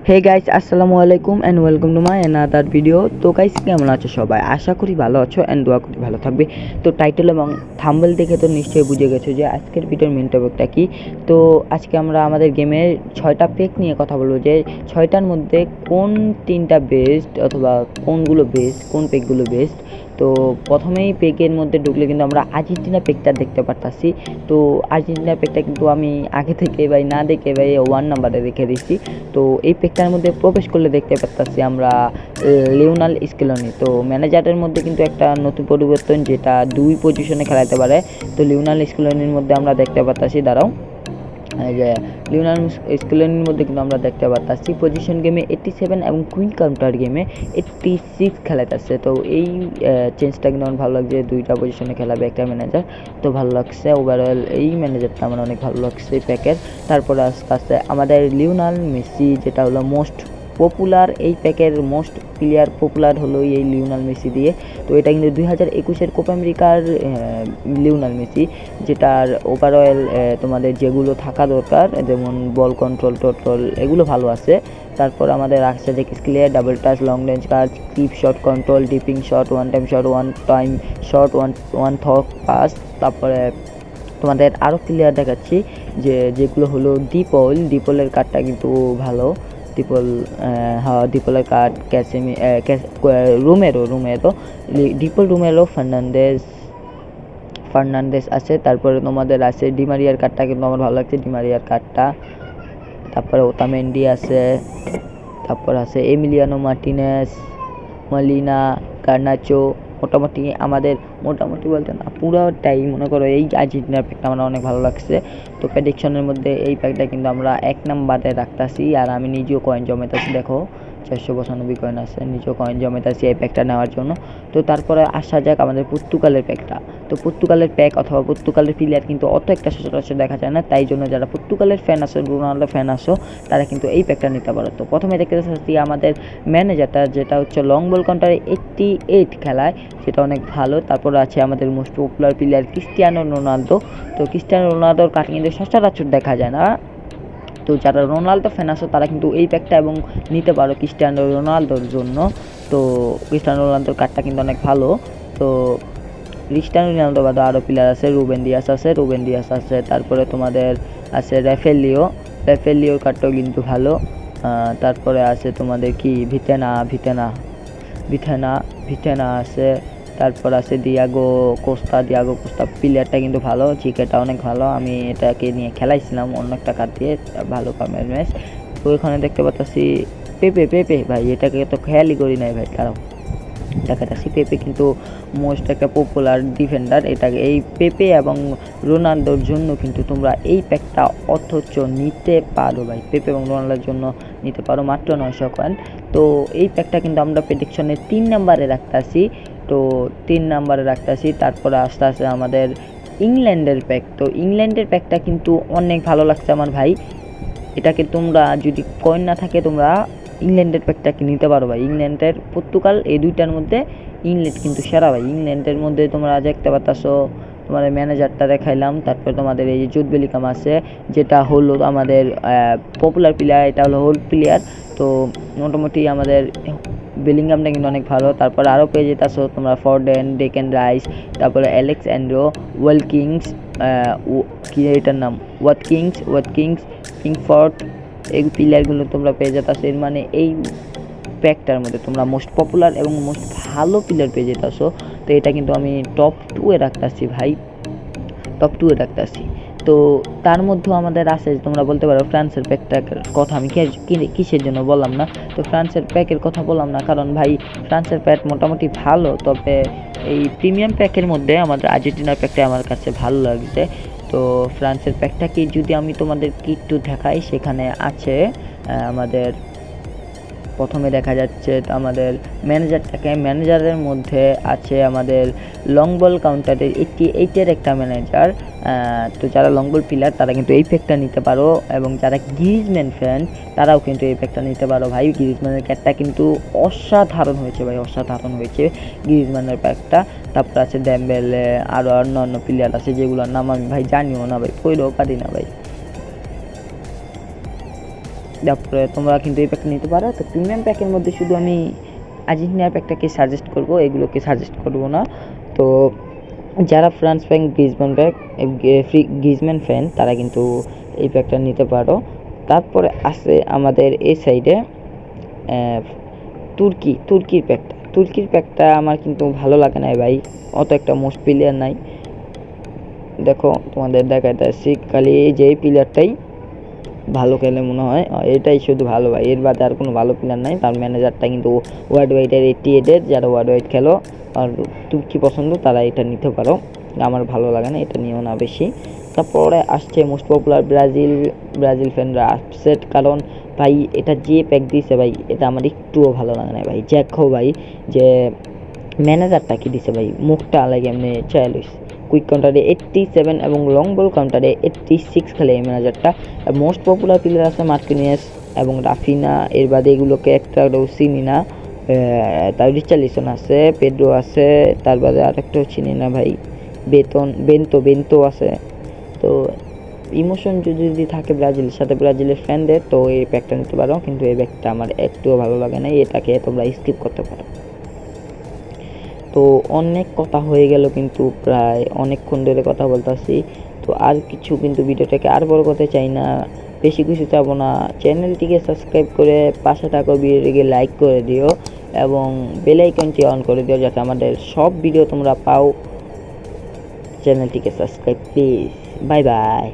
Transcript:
Hey guys, আসসালামু আলাইকুম and welcome to my another video. তো গাইস, কেমন আছো সবাই? আশা করি ভালো আছো অ্যান্ড দোয়া করি ভালো থাকবে। তো টাইটেল এবং থাম্বনেল দেখে তো নিশ্চয়ই বুঝে গেছো যে আজকের ভিডিওর মেন টপিকটা কী। তো আজকে আমরা আমাদের গেমের 6টা পেক নিয়ে কথা বলবো, যে 6টার মধ্যে কোন 3টা বেস্ট অথবা কোনগুলো বেস্ট, কোন পেকগুলো বেস্ট। তো প্রথমেই পেকের মধ্যে ঢুকলে কিন্তু আমরা আর্জেন্টিনা পেকটা দেখতে পারতাছি। তো আর্জেন্টিনা পেকটা কিন্তু আমি আগে থেকে ভাই না দেখে ভাই 1 নাম্বারে রেখে দিচ্ছি। তো এই পেকটার মধ্যে প্রবেশ করলে দেখতে পাচ্ছি আমরা লিওনাল স্কেলনি। তো ম্যানেজারের মধ্যে কিন্তু একটা নতুন পরিবর্তন, যেটা 2 পজিশনে খেলাতে পারে। তো লিওনাল স্কেলনির মধ্যে আমরা দেখতে পাচ্ছি, দাঁড়াও, যে লিওনাল স্কেলনির মধ্যে কিন্তু আমরা দেখতে পাচ্ছি পজিশন গেমে 87 এবং কুইন কাউন্টার গেমে 86 খেলাতেছে। তো এই চেঞ্জটা কিন্তু আমার ভালো লাগছে, 2টা পজিশনে খেলাবে একটা ম্যানেজার। তো ভালো লাগছে, ওভারঅল এই ম্যানেজারটা আমার অনেক ভালো লাগছে প্যাকের। তারপরে আস্তে আস্তে আমাদের লিওনাল মেসি, যেটা হলো মোস্ট পপুলার, এই প্যাকের মোস্ট প্লেয়ার পপুলার হলো এই লিওনাল মেসি দিয়ে। তো এটা কিন্তু 2021-এর কোপা আমেরিকার লিওনাল মেসি, যেটার ওভারঅল তোমাদের যেগুলো থাকা দরকার, যেমন বল কন্ট্রোল টোট্রোল এগুলো ভালো আছে। তারপর আমাদের আসছে যে clear, double touch, long range কাজ, clip shot control, dipping shot, one time shot, one touch pass. তারপরে তোমাদের আরও প্লেয়ার দেখাচ্ছি যেগুলো হলো ডিপলের কার্ডটা কিন্তু ভালো। ডিপলের কার্ড, রোমেরো ফার্নান্দেস আছে। তারপরে তোমাদের আছে ডিমারিয়ার কার্ডটা কিন্তু আমার ভালো লাগছে, ডিমারিয়ার কার্ডটা। তারপরে ওতামেন্ডি আছে, তারপর আছে এমিলিয়ানো মার্টিনেস, মলিনা, গার্নাচো। মোটামুটি বলতে না, পুরোটাই মনে করো এই আর্জেন্টিনার প্যাকটা আমার অনেক ভালো লাগছে। তো প্রেডিকশনের মধ্যে এই প্যাকটা কিন্তু আমরা 1 নাম্বারে রাখতেছি, আর আমি নিজেও কয়েন জমাইতেছি। দেখো 495 কয়েন আছে, নিজেও কয়েন জমাইতেছি এই প্যাকটা নেওয়ার জন্য। তো তারপরে আসা যাক আমাদের পর্তুগালের প্যাকটা। তো পর্তুগালের প্যাক অথবা পর্তুগালের প্লেয়ার কিন্তু অত একটা সচরাচর দেখা যায় না, তাই জন্য যারা পর্তুগালের ফ্যান আছো, রোনাল্ডো ফ্যান আছো, তারা কিন্তু এই প্যাকটা নিতে পারো। তো প্রথমে দেখতে পাচ্ছি আমাদের ম্যানেজারটা, যেটা হচ্ছে লং বল কাউন্টারে 88 খেলায়, যেটা অনেক ভালো। তারপর আছে আমাদের most popular player Cristiano Ronaldo. তো ক্রিস্টিয়ানো রোনালদোর কার্ড কিন্তু সচরাচর দেখা যায় না। তো যারা রোনালদো ফ্যান আছো তারা কিন্তু এই প্যাকটা এবং নিতে পারো ক্রিস্টিয়ানো রোনালদোর জন্য। তো ক্রিস্টিয়ানো রোনালদোর কার্ডটা কিন্তু অনেক ভালো। তো ক্রিস্টিয়ানো রোনালদো বাদে আরও প্লেয়ার আছে, রুবেন দিয়াস আছে। তারপরে তোমাদের আছে রেফেলিওর কার্ডটাও কিন্তু ভালো। তারপরে আছে তোমাদের কি ভিতেনা আছে। তারপর আছে দিয়াগো কোস্তা প্লেয়ারটা কিন্তু ভালো, জিকেটা অনেক ভালো। আমি এটাকে নিয়ে খেলাইছিলাম অন্য একটা কার্ড দিয়ে, ভালো কামের ম্যাচ। তো এখানে দেখতে পাচ্ছি পেপে ভাই, এটাকে তো খেয়ালই করি নাই ভাই, তারাও দেখাচ্ছি। পেপে কিন্তু মোস্ট একটা পপুলার ডিফেন্ডার। এই পেপে এবং রোনালদোর জন্য কিন্তু তোমরা এই প্যাকটা অথচ নিতে পারো ভাই, পেপে এবং রোনালদোর জন্য নিতে পারো মাত্র 900 কয়েন। তো এই প্যাকটা কিন্তু আমরা প্রেডিকশনে 3 নাম্বারে রাখতেছি। তারপরে আস্তে আস্তে আমাদের ইংল্যান্ডের প্যাক। তো ইংল্যান্ডের প্যাকটা কিন্তু অনেক ভালো লাগছে আমার ভাই। এটাকে তোমরা যদি কয়েন না থাকে, তোমরা ইংল্যান্ডের প্যাকটাকে নিতে পারো ভাই। ইংল্যান্ডের পর্তুগাল এই দুইটার মধ্যে ইংল্যান্ড কিন্তু সেরা ভাই। ইংল্যান্ডের মধ্যে তোমরা দেখতে পাচ্ছো, তোমাদের ম্যানেজারটা দেখাইলাম। তারপরে তোমাদের এই যে জুড বেলিংহাম আছে, যেটা হলো আমাদের পপুলার প্লেয়ার, এটা হলো হোল প্লেয়ার। তো মোটামুটি আমাদের বেলিংহামটা কিন্তু অনেক ভালো। তারপরে আরও পেয়ে যেতেছো তোমরা ফরডেন, ডেকেন রাইস, তারপরে অ্যালেক্সান্ড্রো ওয়েলকিংস, কি এটার নাম, ওয়াটকিংস, পিংফোর্ড, এই প্লেয়ারগুলো তোমরা পেয়ে যেতেছো। এর মানে এই প্যাকটার মধ্যে তোমরা মোস্ট পপুলার এবং মোস্ট ভালো প্লেয়ার পেয়ে যেতেছো। তো এটা কিন্তু আমি টপ 2-এ রাখতেছি ভাই, তো তার মধ্যেও আমাদের আছে, তোমরা বলতে পারো ফ্রান্সের প্যাকটার কথা আমি কিসের জন্য বললাম না। তো ফ্রান্সের প্যাকের কথা বললাম না কারণ ভাই ফ্রান্সের প্যাক মোটামুটি ভালো, তবে এই প্রিমিয়াম প্যাকের মধ্যে আমাদের আর্জেন্টিনার প্যাকটা আমার কাছে ভালো লাগছে। তো ফ্রান্সের প্যাকটাকে যদি আমি তোমাদেরকে একটু দেখাই, সেখানে আছে আমাদের প্রথমে দেখা যাচ্ছে আমাদের ম্যানেজারের মধ্যে আছে আমাদের লং বল কাউন্টারের 88-এর একটা ম্যানেজার। তো যারা লং বল প্লেয়ার তারা কিন্তু এই প্যাকটা নিতে পারো, এবং যারা গ্রিজম্যান ফ্যান তারাও কিন্তু এই প্যাকটা নিতে পারো ভাই। গ্রিজম্যানের প্যাকটা কিন্তু অসাধারণ হয়েছে গ্রিজম্যানের প্যাকটা। তারপর আছে ডেম্বেলে, আরও অন্য প্লেয়ার আছে যেগুলোর নাম আমি ভাই জানিও না ভাই, পড়েও পারি না ভাই। তারপরে তোমরা কিন্তু এই প্যাকটা নিতে পারো। তো প্রিমিয়াম প্যাকের মধ্যে শুধু আমি আর্জেন্টিনার প্যাকটাকে সাজেস্ট করব, এগুলোকে সাজেস্ট করব না। তো যারা France fan Griezmann pack Griezmann fan তারা কিন্তু এই প্যাকটা নিতে পারো। তারপরে আছে আমাদের এই সাইডে তুর্কির প্যাকটা আমার কিন্তু ভালো লাগে না ভাই, অত একটা মোস্ট প্লেয়ার নাই। দেখো তোমাদের দেখাইতেছি, খালি যে প্লেয়ারটাই ভালো খেলে মনে হয়, এটাই শুধু ভালো ভাই, এর বাদে আর কোনো ভালো প্লেয়ার নাই। তার ম্যানেজারটা কিন্তু ওয়ার্ল্ড ওয়াইডের 88 যারা ওয়ার্ল্ড ওয়াইড খেলো আর তুর্কি পছন্দ তারা এটা নিতে পারো, আমার ভালো লাগে না, এটা নিও না বেশি। তারপরে আসছে মোস্ট পপুলার ব্রাজিল ফ্যানরা আপসেট, কারণ ভাই এটা যে প্যাক দিয়েছে ভাই এটা আমার একটুও ভালো লাগে না ভাই। দেখো ভাই যে ম্যানেজারটা কি দিছে ভাই, মুখটা লাগে এমনি চাইলিস, কুইক কাউন্টারে 87 এবং লং বল কাউন্টারে 86 খেলে এই ম্যানেজারটা। মোস্ট পপুলার প্লেয়ার আছে মার্কিনিয়াস এবং রাফিনা, এর বাদে এগুলোকে একটা চিনি না। তার রিচার্লিসন আছে, পেড্রো আছে, তার বাদে আরেকটাও চিনি না ভাই, বেন্তো আছে। তো ইমোশন যদি থাকে ব্রাজিলের সাথে, ব্রাজিলের ফ্যানদের, তো এই প্যাকটা নিতে পারো, কিন্তু এই প্যাকটা আমার একটুও ভালো লাগে না, এটাকে তোমরা স্কিপ করতে পারো। তো অনেক কথা হয়ে গেল, কিন্তু প্রায় অনেকক্ষণ ধরে কথা বলতেছি। তো আর কিছু কিন্তু ভিডিওটাকে আর বড় করতে চাই না, বেশি কিছু চাবো না। চ্যানেলটিকে সাবস্ক্রাইব করে পাশে থাকা ভিডিওটিকে লাইক করে দিও এবং বেল আইকনটি অন করে দিও যাতে আমাদের সব ভিডিও তোমরা পাও। চ্যানেলটিকে সাবস্ক্রাইব প্লিজ। Bye bye.